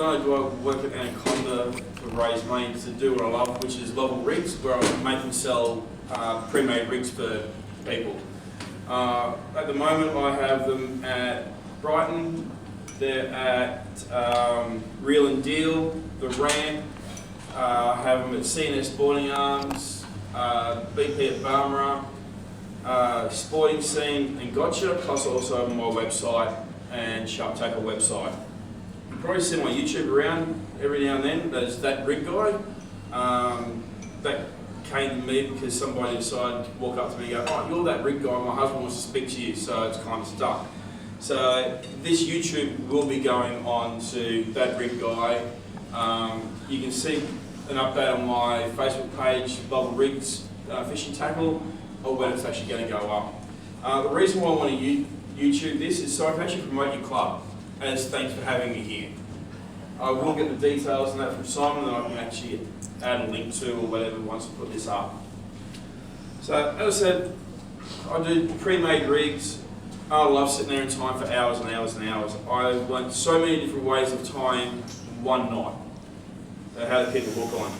only do I work at Anaconda to raise money to do what I love, which is level rigs, where I make and sell pre-made rigs for people. At the moment, I have them at Brighton. They're at Reel and Deal, The Ramp. I have them at CNS Sporting Arms, BP at Barmera, Sporting Scene and Gotcha, plus also my website and Sharp Tackle website. You probably see my YouTube around every now and then. There's That Rig Guy. That came to me because somebody decided to walk up to me and go, "Oh, you're that rig guy, my husband wants to speak to you," so it's kind of stuck. So this YouTube will be going on to That Rig Guy. You can see an update on my Facebook page, Level Rigs Fishing Tackle, or when it's actually going to go up. The reason why I want to YouTube this is so I can actually promote your club, as thanks for having me here. I will get the details on that from Simon, and I can actually add a link to or whatever once I put this up. So as I said, I do pre-made rigs. I love sitting there in time for hours and hours and hours. I've learned so many different ways of tying one knot, how to keep a hook on.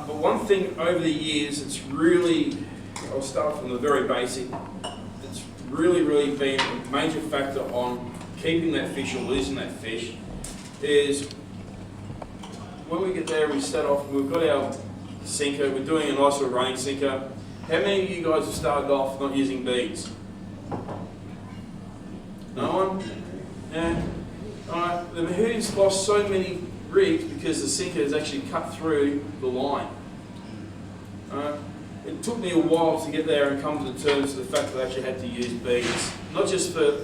But one thing over the years, it's really, I'll start from the very basic, it's really been a major factor on keeping that fish or losing that fish, is when we get there, we start off, we've got our sinker, we're doing a nice little running sinker. How many of you guys have started off not using beads? No one? Yeah. Alright, who's lost so many rigs because the sinker has actually cut through the line? It took me a while to get there and come to terms with the fact that I actually had to use beads. Not just for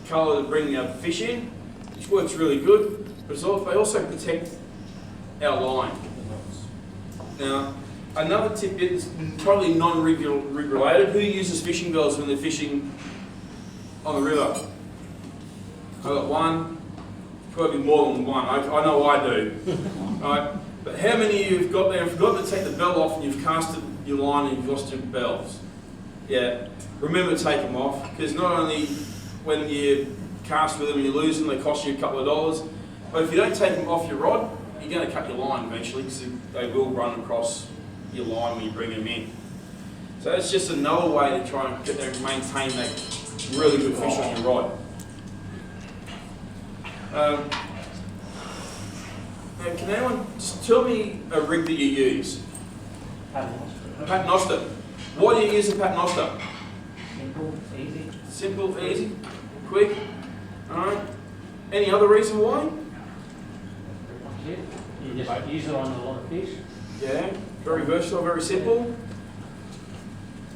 colour to bring the fish in, which works really good, but they also protect our line. Now, another tidbit is totally non-rig related. Who uses fishing bells when they're fishing on the river? I've got one, probably more than one. I know I do. Right? But how many of you have got there and forgot to take the bell off and you've casted your line and you've lost your bells? Yeah, remember to take them off, because not only when you cast with them and you lose them, they cost you a couple of dollars, but if you don't take them off your rod, you're going to cut your line eventually, because they will run across your line when you bring them in. So it's just another way to try and get there and maintain that really good fish on your rod. Now, can anyone just tell me a rig that you use? Paternoster. Why do you use a Paternoster? Simple, easy. Simple, easy, quick. Alright. Any other reason why? You just use it on a lot of fish. Yeah, very versatile, very simple.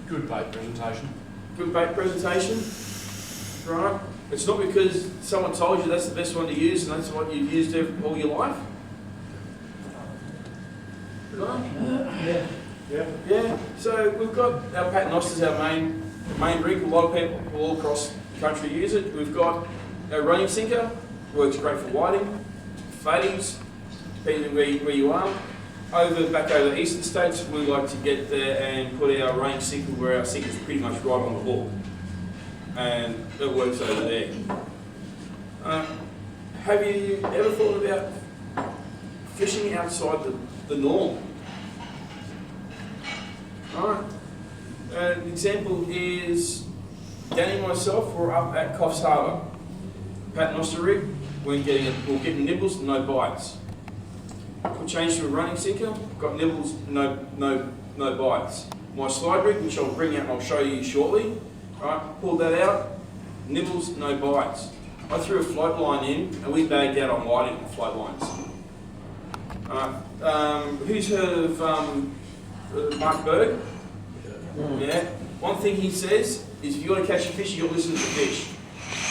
Good bait presentation. Good bait presentation. Right. It's not because someone told you that's the best one to use and that's what you've used all your life. No? Yeah. So we've got our Paternosters, our main rig. A lot of people all across the country use it. We've got our running sinker, works great for whiting, flatties, depending where you are. Back over the eastern states, we like to get there and put our running sinker where our sinker is pretty much right on the hook, and it works over there. Have you ever thought about fishing outside the norm? Alright. An example is Danny and myself were up at Coffs Harbour, Paternoster rig. We're getting nibbles, no bites. We changed to a running sinker, got nibbles, no bites. My slide rig, which I'll bring out and I'll show you shortly, right, pulled that out, nibbles, no bites. I threw a float line in and we bagged out on whiting on float lines. Who's heard of Mark Berg? Yeah. One thing he says is if you want to catch a fish, you've got to listen to the fish.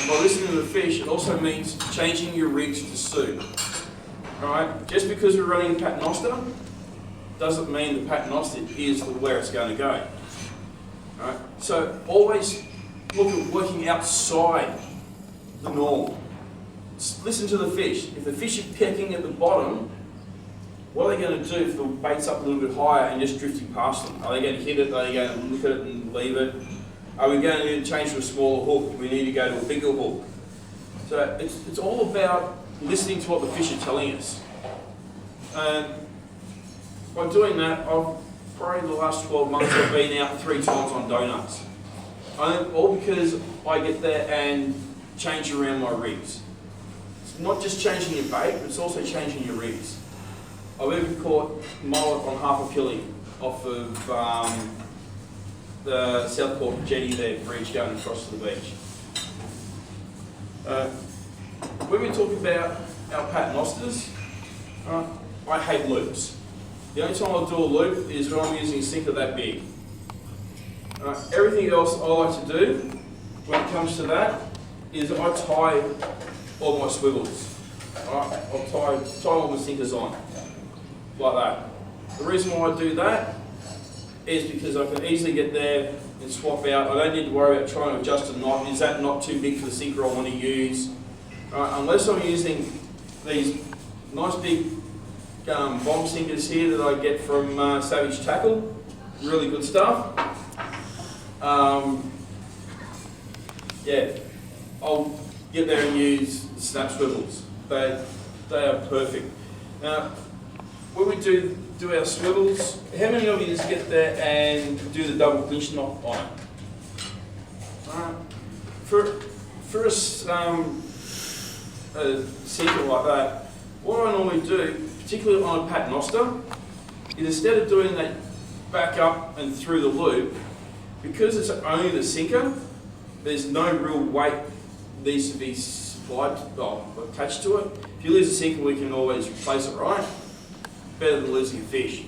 And by listening to the fish, it also means changing your rigs to suit. Alright, just because we're running a Paternoster doesn't mean the Paternoster is where it's going to go. Alright, so always look at working outside the norm. Listen to the fish. If the fish are pecking at the bottom, what are they going to do if the bait's up a little bit higher and just drifting past them? Are they going to hit it? Are they going to look at it and leave it? Are we going to need to change to a smaller hook? We need to go to a bigger hook. So it's all about listening to what the fish are telling us. And by doing that, I've probably the last 12 months I've been out 3 times on donuts. All because I get there and change around my rigs. It's not just changing your bait, but it's also changing your rigs. I've even caught mullet on half a pilly off of the Southport jetty there, bridge going across to the beach. When we talk about our paternosters, I hate loops. The only time I'll do a loop is when I'm using a sinker that big. Everything else I like to do when it comes to that is I tie all my swivels. I'll tie all my sinkers on, like that. The reason why I do that is because I can easily get there and swap out. I don't need to worry about trying to adjust a knot. Is that knot too big for the sinker I want to use? Unless I'm using these nice big bomb sinkers here that I get from Savage Tackle, really good stuff. Yeah, I'll get there and use the snap swivels. They are perfect. Now, when we do our swivels, how many of you just get there and do the double clinch knot on it? For a sinker like that, what I normally do, particularly on a paternoster, is instead of doing that back up and through the loop, because it's only the sinker, there's no real weight needs to be supplied, attached to it. If you lose a sinker, we can always replace it, right? Better than losing a fish.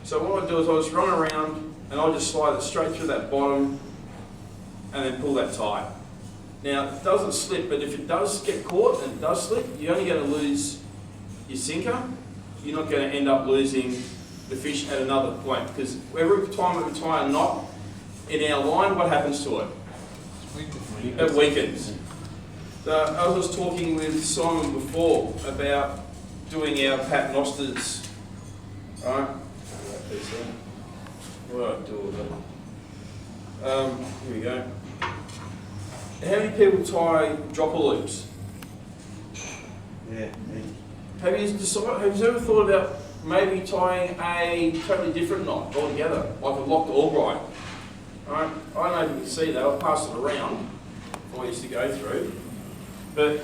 So what I do is I just run around and I'll just slide it straight through that bottom and then pull that tie. Now, it doesn't slip, but if it does get caught and it does slip, you're only going to lose your sinker. You're not going to end up losing the fish at another point, because every time we tie a knot in our line, what happens to it? It weakens. So I was talking with Simon before about doing our paternosters. Right? What do I do with it? Here we go. How many people tie dropper loops? Yeah, me. Have you ever thought about maybe tying a totally different knot altogether, like a locked Albright? Alright, I don't know if you can see that, I'll pass it around before I used to go through. But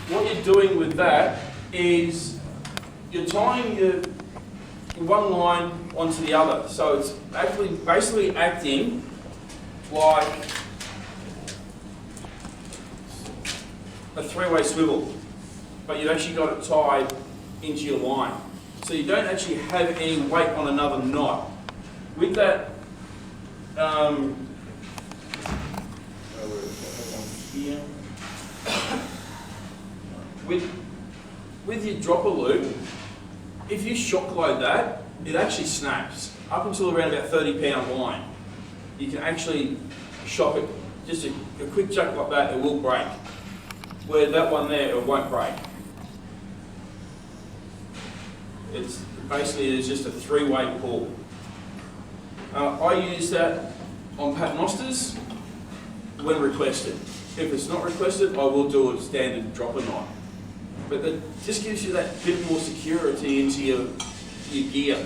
what you're doing with that is you're tying your one line onto the other. So it's actually basically acting like a 3-way swivel, but you've actually got it tied into your line. So you don't actually have any weight on another knot. With that, here. With your dropper loop, if you shock load that, it actually snaps. Up until around about 30-pound line, you can actually shock it. Just a quick chuck like that, it will break. Where that one there, it won't break. It's just a 3-way pull. I use that on paternosters when requested. If it's not requested, I will do a standard dropper knot. But that just gives you that bit more security into your gear.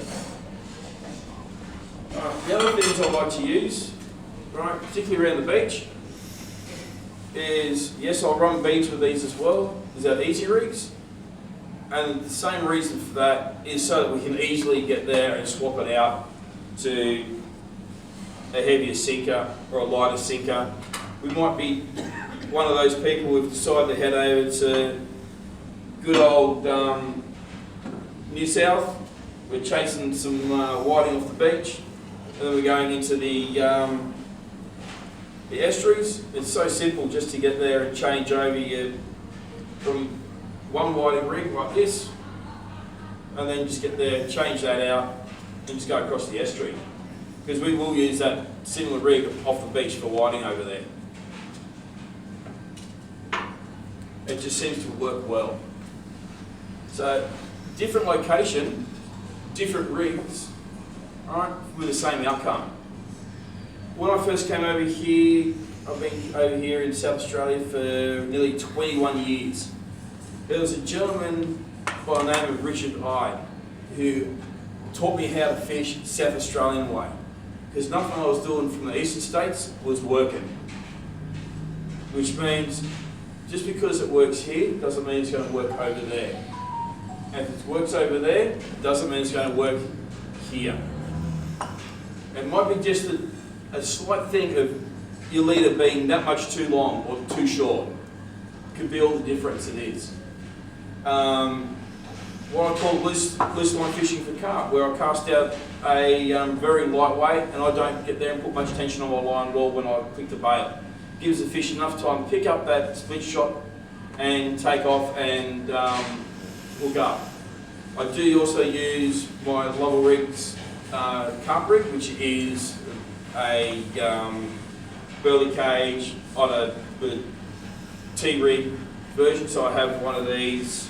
The other things I like to use, right, particularly around the beach, is, yes, I'll run beads with these as well. Is our easy rigs. And the same reason for that is so that we can easily get there and swap it out to a heavier sinker or a lighter sinker. We might be one of those people who've decided to head over to good old New South. We're chasing some whiting off the beach, and then we're going into the estuaries. It's so simple just to get there and change over from one whiting rig like this, and then just get there, change that out, and just go across the estuary. Because we will use that similar rig off the beach for whiting over there. It just seems to work well. So, different location, different rigs, alright, with the same outcome. When I first came over here, I've been over here in South Australia for nearly 21 years. There was a gentleman by the name of Richard I who taught me how to fish South Australian way, because nothing I was doing from the eastern states was working. Which means just because it works here doesn't mean it's going to work over there. And if it works over there, it doesn't mean it's going to work here. It might be just a slight thing of your leader being that much too long or too short. Could be all the difference it is. What I call loose line fishing for carp, where I cast out a very lightweight and I don't get there and put much tension on my line at all when I click the bail. Gives the fish enough time to pick up that split shot and take off and hook up. I do also use my Lovell Rigs carp rig, which is a burley cage on a T-rig version. So I have one of these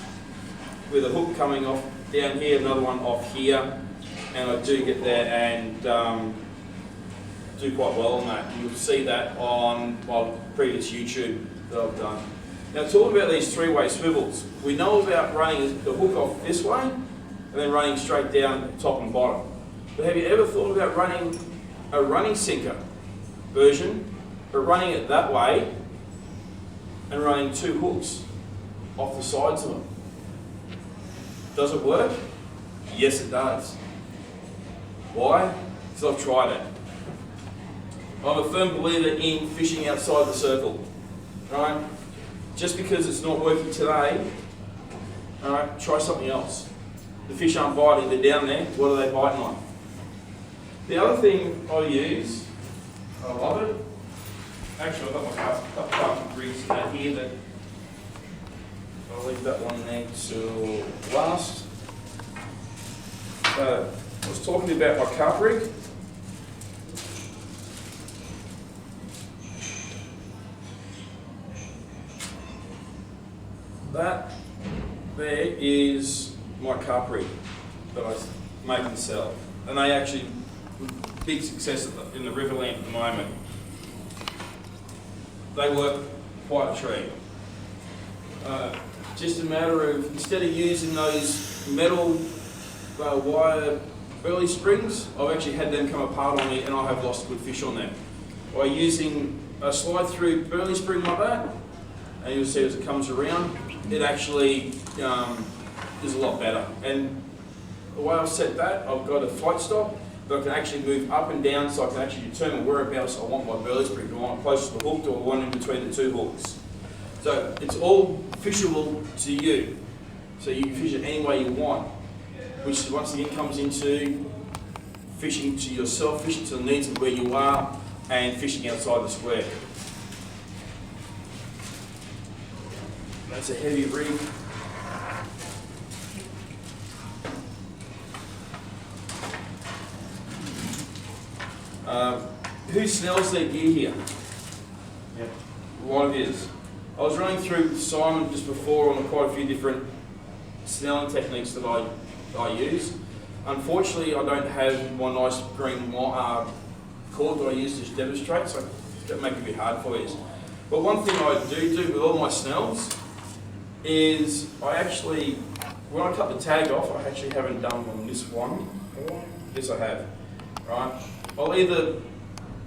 with a hook coming off down here, another one off here, and I do get there and do quite well on that. You'll see that on my previous YouTube that I've done. Now, talking about these three-way swivels, we know about running the hook off this way and then running straight down top and bottom. But have you ever thought about running a running sinker version, but running it that way and running two hooks off the sides of them? Does it work? Yes, it does. Why? Because I've tried it. I'm a firm believer in fishing outside the circle. Right? Just because it's not working today, alright, try something else. The fish aren't biting, they're down there, what are they biting on? The other thing I use, I love it. Actually, I've got my carp rigs out here that I'll leave that one there till last. So, I was talking about my carp rig. That there is my carp rig that I make and sell. And they actually, big success in the Riverland at the moment. They work quite a treat. Just a matter of, instead of using those metal wire burley springs, I've actually had them come apart on me and I have lost good fish on them. By using a slide through burley spring like that, and you'll see as it comes around, it actually is a lot better. And the way I've set that, I've got a float stop that I can actually move up and down, so I can actually determine whereabouts I want my burley spring. Do I want it close to the hook, or one in between the two hooks? So it's all fishable to you. So you can fish it any way you want, which once again comes into fishing to yourself, fishing to the needs of where you are, and fishing outside the square. That's a heavy rig. Who snells their gear here? Yep. A lot of yous. I was running through Simon just before on quite a few different snelling techniques that I use. Unfortunately, I don't have my nice green cord that I use to demonstrate, so that make it a bit hard for you. But one thing I do with all my snells is I actually, when I cut the tag off, I actually haven't done on this one. Yes, I have. Right? I'll either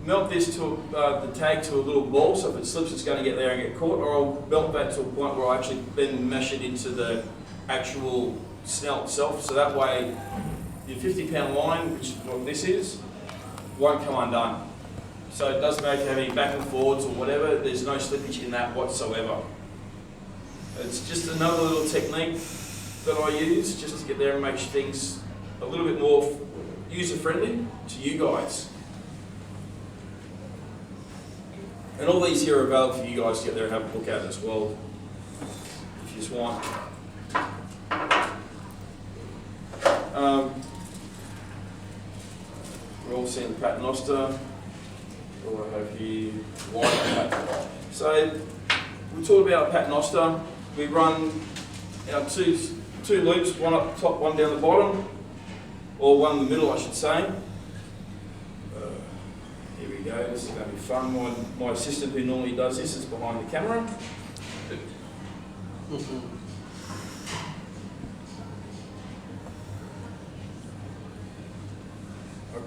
melt this to the tag to a little ball, so if it slips, it's going to get there and get caught, or I'll melt that to a point where I actually then mesh it into the actual snell itself, so that way your 50-pound line, which is what this is, won't come undone. So it doesn't matter if you have any back and forwards or whatever, there's no slippage in that whatsoever. It's just another little technique that I use just to get there and make things a little bit more user-friendly to you guys. And all these here are available for you guys to get there and have a look at as well, if you just want. We're all seeing the Paternoster. All I have here, wide. So we talked about Paternoster. We run our two loops, one up the top, one down the bottom, or one in the middle, I should say. Here we go. This is going to be fun. My assistant who normally does this is behind the camera.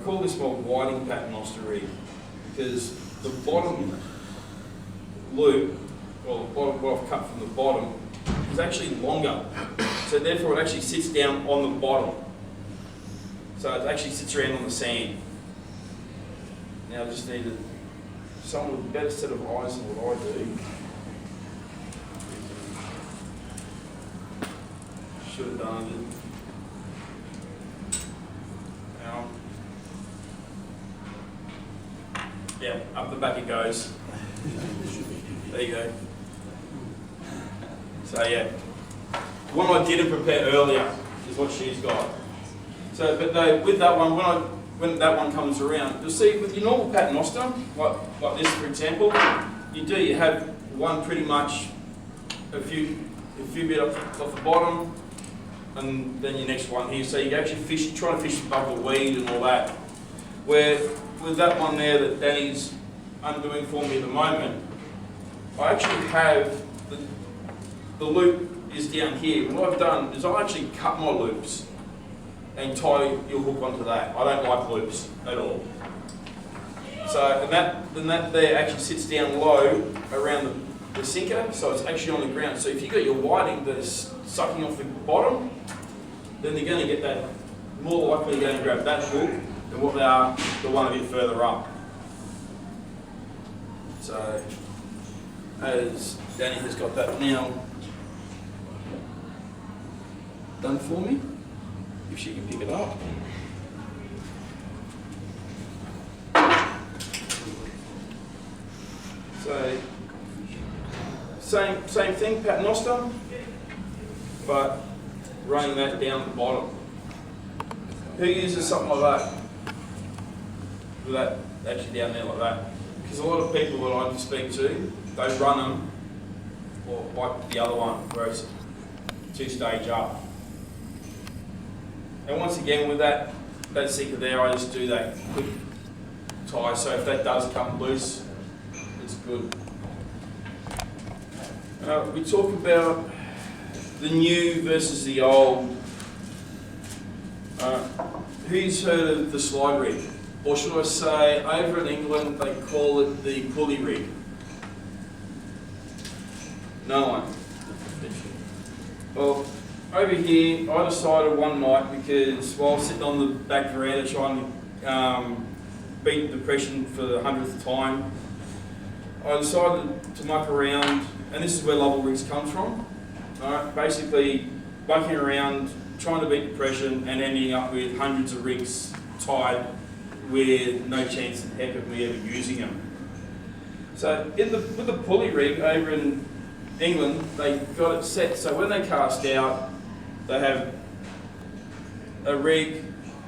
call this my whiting paternoster rig because the bottom loop, or the bottom, what I've cut from the bottom, is actually longer. So therefore it actually sits down on the bottom. So it actually sits around on the sand. Now I just needed someone with a better set of eyes than what I do. Should have done it. Now, yeah, up the back it goes. There you go. So yeah, one I didn't prepare earlier is what she's got. So, but no, with that one, when that one comes around, you'll see with your normal paternoster, like this for example, you have one pretty much a few bit off the bottom, and then your next one here. So you actually try to fish above the weed and all that. Where with that one there that Danny's undoing for me at the moment, I actually have the loop is down here. What I've done is I actually cut my loops and tie your hook onto that. I don't like loops at all. So and that there actually sits down low around the sinker, so it's actually on the ground. So if you've got your whiting that is sucking off the bottom, then they're going to get that, more likely going to grab that hook than what they are the one a bit further up. So as Danny has got that now done for me, if she can pick it up. So same thing, paternoster, but running that down the bottom. Who uses something like that? With that actually down there like that? Because a lot of people that I speak to, they run them, or like the other one, where it's 2-stage up. And once again, with that sinker there, I just do that quick tie, so if that does come loose, it's good. We talk about the new versus the old. Who's heard of the slide rig? Or should I say, over in England, they call it the pulley rig. No one. Well, over here, I decided one night, because while sitting on the back veranda trying to beat depression for the 100th time, I decided to muck around, and this is where Lovell Rigs comes from. Basically, mucking around, trying to beat depression, and ending up with hundreds of rigs tied with no chance in heck of me ever using them. So with the pulley rig over in England, they got it set so when they cast out, they have a rig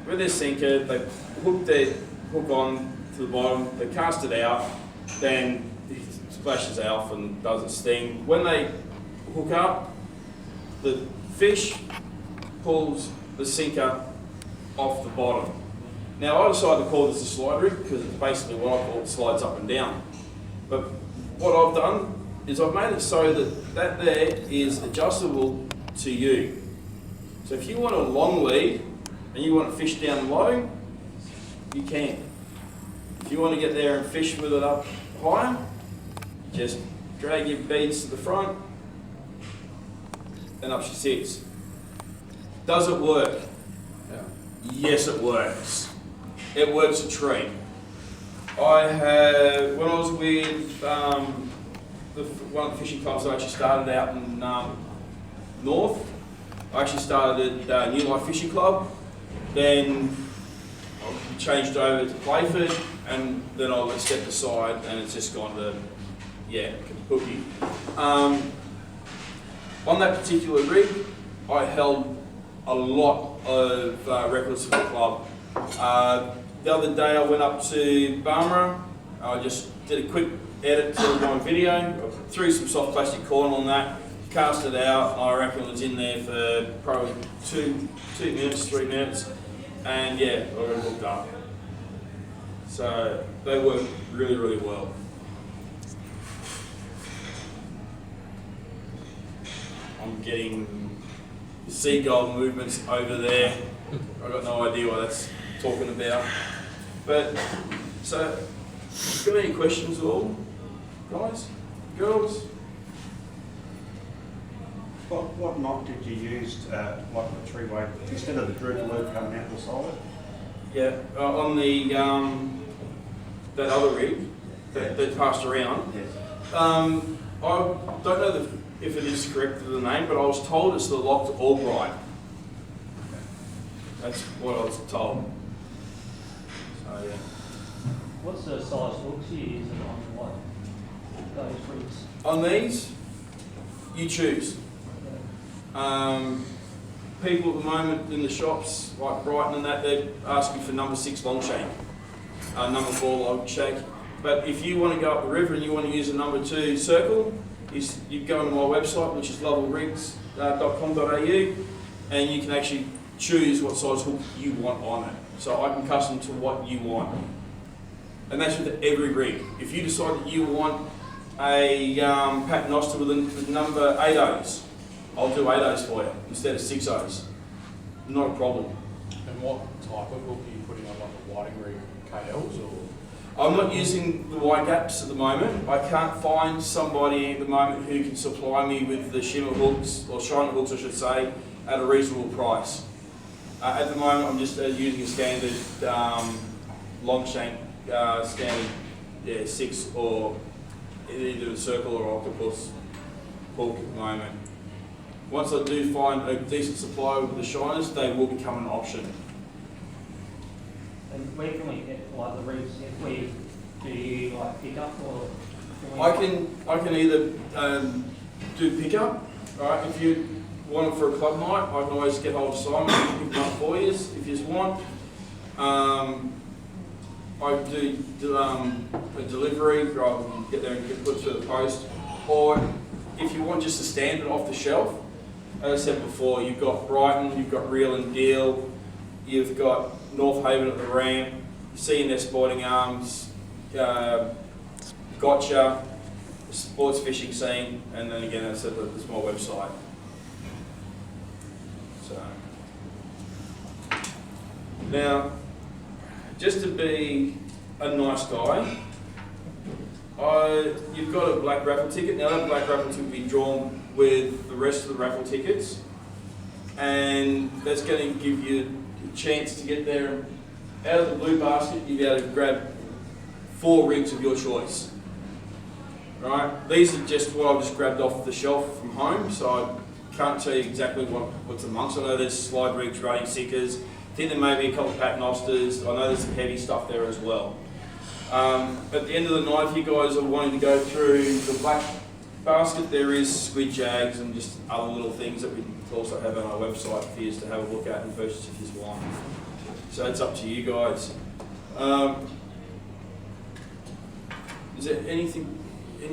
with their sinker, they hook their hook on to the bottom, they cast it out, then it splashes off and does its thing. When they hook up, the fish pulls the sinker off the bottom. Now I decided to call this a slide rig because it's basically what I call it, slides up and down. But what I've done is I've made it so that there is adjustable to you. So if you want a long lead and you want to fish down low, you can. If you want to get there and fish with it up higher, you just drag your beads to the front and up she sits. Does it work? Yeah. Yes, it works. It works a treat. When I was with one of the fishing clubs I actually started out in North, I actually started at New Life Fishing Club, then I changed over to Playford, and then I stepped aside and it's just gone to, yeah, kapookie. On that particular rig, I held a lot of records for the club. The other day I went up to Barmera, I just did a quick edit to my video, threw some soft plastic corn on that, cast it out, and I reckon it was in there for probably 2 minutes, 3 minutes, and yeah, I got it hooked up. So they work really, really well. I'm getting seagull movements over there. I've got no idea what that's talking about. But, so, got any questions at all, guys, girls? What knot did you use, like the three-way, instead of the dribble loop coming out the side? Yeah, on the, that other rig that passed around. Yes. I don't know if it is correct the name, but I was told it's the locked Albright. That's what I was told. So yeah. What's the size hooks you use on what those rigs? On these, you choose. People at the moment in the shops, like Brighton and that, they're asking for number 6 long shank, number 4 long shank. But if you want to go up the river and you want to use a number 2 circle, you go on my website, which is levelrigs.com.au, and you can actually choose what size hook you want on it. So I can custom to what you want. And that's with every rig. If you decide that you want a paternoster with number 8 O's, I'll do 8 O's for you instead of 6 O's. Not a problem. And what type of hook are you putting on, like a whiting rig KLs or? I'm not using the wide gaps at the moment. I can't find somebody at the moment who can supply me with the shimmer hooks, or shiner hooks I should say, at a reasonable price. At the moment I'm just using a standard long shank, standard 6 or either a circle or octopus hook at the moment. Once I do find a decent supply with the shiners, they will become an option. And where can we get like the rigs if we do you like pick up or? I can either do pickup, right? If you want them for a club night, I can always get hold of Simon and pick them up for you if you want. I do a delivery, rather than get there and get put through the post. Or if you want just a standard off the shelf, as I said before, you've got Brighton, you've got Reel and Deal, you've got North Haven at the ramp, C&S Sporting Arms, Gotcha, Sports Fishing Scene, and then again, as I said, there's my website. So, now, just to be a nice guy, you've got a black raffle ticket. Now that black raffle ticket will be drawn with the rest of the raffle tickets, and that's going to give you a chance to get there. Out of the blue basket, you'll be able to grab 4 rigs of your choice. Right? These are just what I've just grabbed off the shelf from home, so I can't tell you exactly what's amongst. I know there's slide rigs, running sickers. I think there may be a couple of paternosters. I know there's some heavy stuff there as well. At the end of the night, if you guys are wanting to go through the black basket, there is squid jags and just other little things that we also have on our website for you to have a look at and purchase if you want. So it's up to you guys. Is there any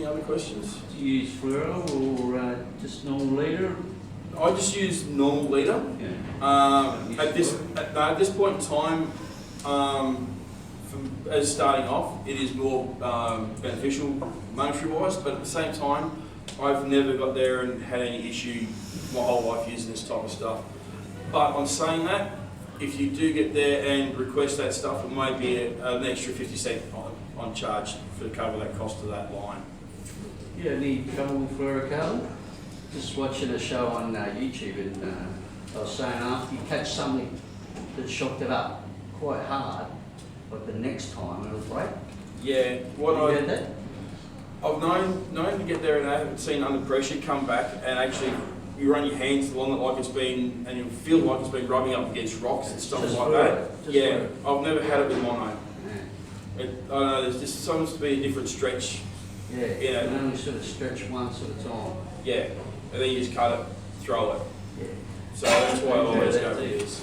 other questions? Do you use fluoro or just normal leader? I just use normal leader. Yeah. At this point in time, as starting off, it is more beneficial monetary wise, but at the same time, I've never got there and had any issue my whole life using this type of stuff. But on saying that, if you do get there and request that stuff, it may be an extra 50 cents on charge to cover that cost of that line. You don't need trouble with fluorocarbon? Just watching a show on YouTube, and I was saying after you catch something that shocked it up quite hard, but the next time it'll break. Yeah, heard that? I've known to get there and I haven't seen under pressure come back and actually you run your hands along it like it's been, and you feel like it's been rubbing up against rocks and stuff Just like fluoro, that. just Yeah, fluoro. I've never had it with mono. Yeah. I don't know, there's just seems to be a different stretch. Yeah, Yeah. you can only sort of stretch once at a time. Yeah, and then you just cut it, throw it. Yeah. So that's why I always Yeah, go that's with it. this.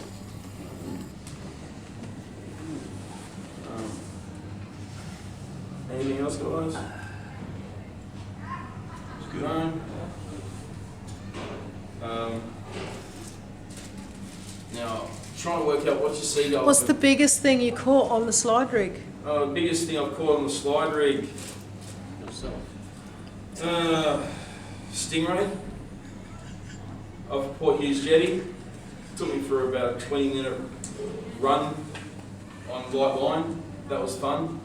Anything else, guys? No. Now, trying to work out what you see. What's the biggest thing you caught on the slide rig? The biggest thing I've caught on the slide rig? Stingray. Off Port Hughes Jetty. Took me for about a 20-minute run on light line. that was fun.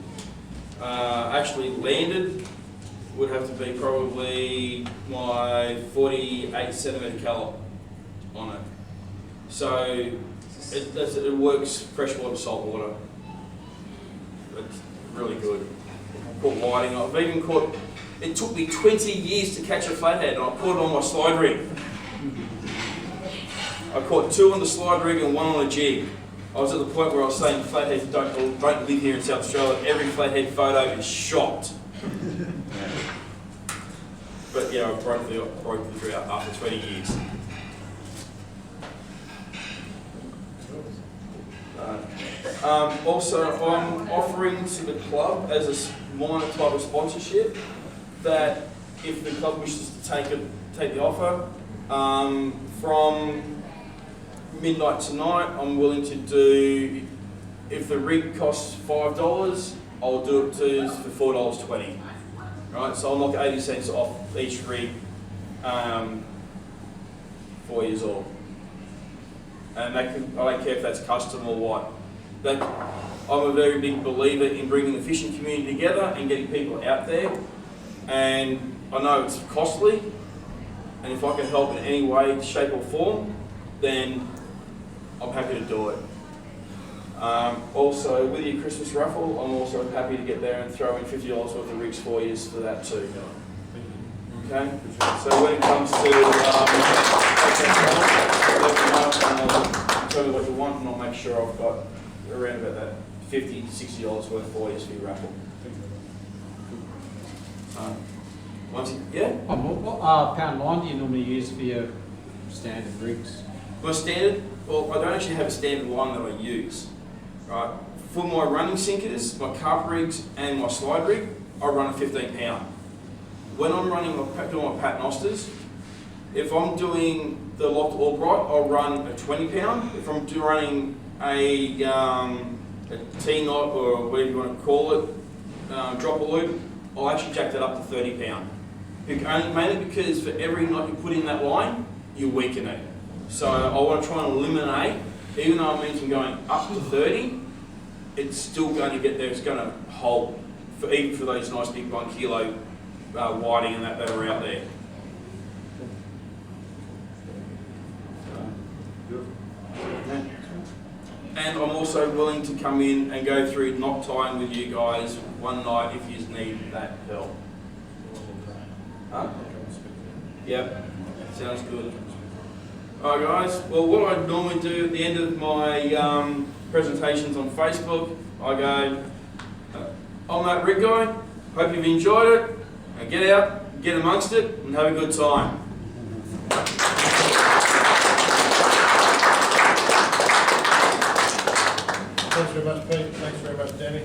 Actually landed would have to be probably my 48 centimetre caliber on it. So it works freshwater, saltwater. It's really good. Caught whiting. I've even caught, it took me 20 years to catch a flathead and I caught it on my slide rig. I caught 2 on the slide rig and 1 on a jig. I was at the point where I was saying flatheads don't live here in South Australia. Every flathead photo is shot. But yeah, I broke the tree up after 20 years. Also, I'm offering to the club as a minor type of sponsorship that if the club wishes to take the offer, from midnight tonight, I'm willing to do, if the rig costs $5, I'll do it for $4.20. Right, so I'll knock 80 cents off each rig, 4 years old. And that can, I don't care if that's custom or what. I'm a very big believer in bringing the fishing community together and getting people out there. And I know it's costly, and if I can help in any way, shape or form, then I'm happy to do it. Also, with your Christmas raffle, I'm also happy to get there and throw in $50 worth of rigs for you for that too. Okay? So when it comes to tell me what you want, and I'll make sure I've got around about that $50 to $60 worth for you for your raffle. Yeah? What pound line do you normally use for your standard rigs? My standard, well, I don't actually have a standard line that I use. Right? For my running sinkers, my carp rigs and my slide rig, I run a 15 pound. When I'm running doing my paternosters, if I'm doing the locked Albright, I'll run a 20 pound. If I'm running a T-knot or whatever you want to call it, dropper loop, I'll actually jack that up to 30 pound. Mainly because for every knot you put in that line, you weaken it. So I want to try and eliminate, even though I'm mentioning going up to 30, it's still going to get there, it's going to hold, even for those nice big 1 kilo whiting and that are out there. And I'm also willing to come in and go through knot tying with you guys one night if you need that help. Huh? Yep, sounds good. Alright guys, well what I normally do at the end of my presentations on Facebook, I go, I'm that rig guy, hope you've enjoyed it, and get out, get amongst it, and have a good time. Thanks very much, Pete. Thanks very much, Danny.